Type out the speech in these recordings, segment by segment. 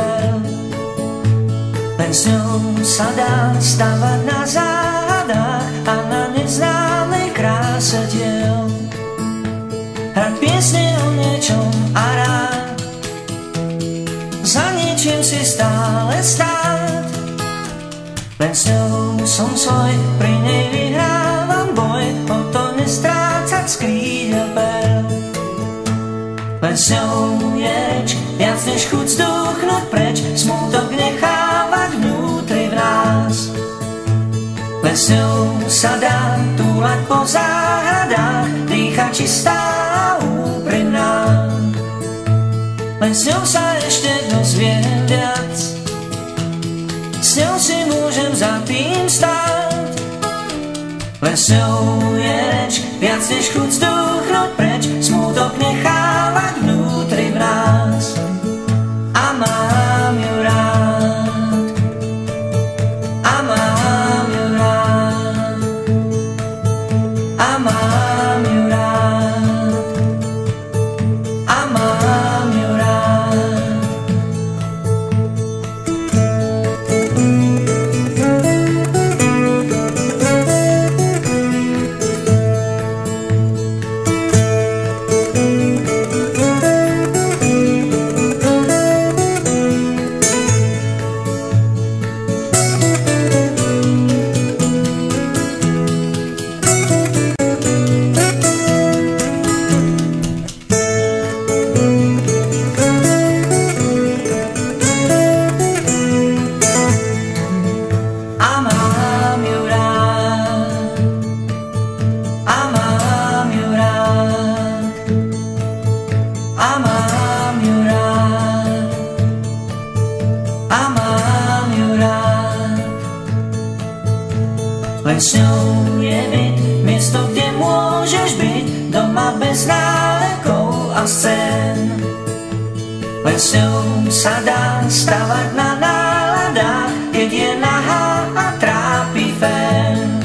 veľ. Len s ňou sa dá stavať na záhadách a na neznámej kráse diel. Hrať piesne o niečom a rád za niečím si stále stáť. Len s ňou som svoj, pri nej vyhrávam boj, o to nestrácať z krídel perl. Len s ňou je reč, viac než chuť zdúchnuť preč, smútok nechávať vnútri v nás. Len s ňou sa dá túlať po záhradách, dýcha čistá a úprimná. Len s ňou sa ešte dozviem viac, s ňou si môžem za tým stáť. Len s ňou je reč, viac než chuť zdúchnuť preč, smútok nechávať vnútri v nás. A mám ju rád, a mám ju rád, a mám ju rád, a mám ju rád. Len s ňou je byt, miesto, kde môžeš byť, doma bez nálekov a scén. Len s ňou sa dá stavať na náladách, keď je nahá a trápi fén.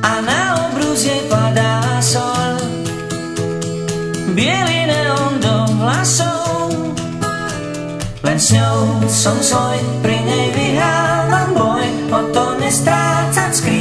A na obrus jej padá sol, bielý neon do vlasov. Len s ňou som svoj, pri nej vyhrávam boj, o to nestrácať skryť.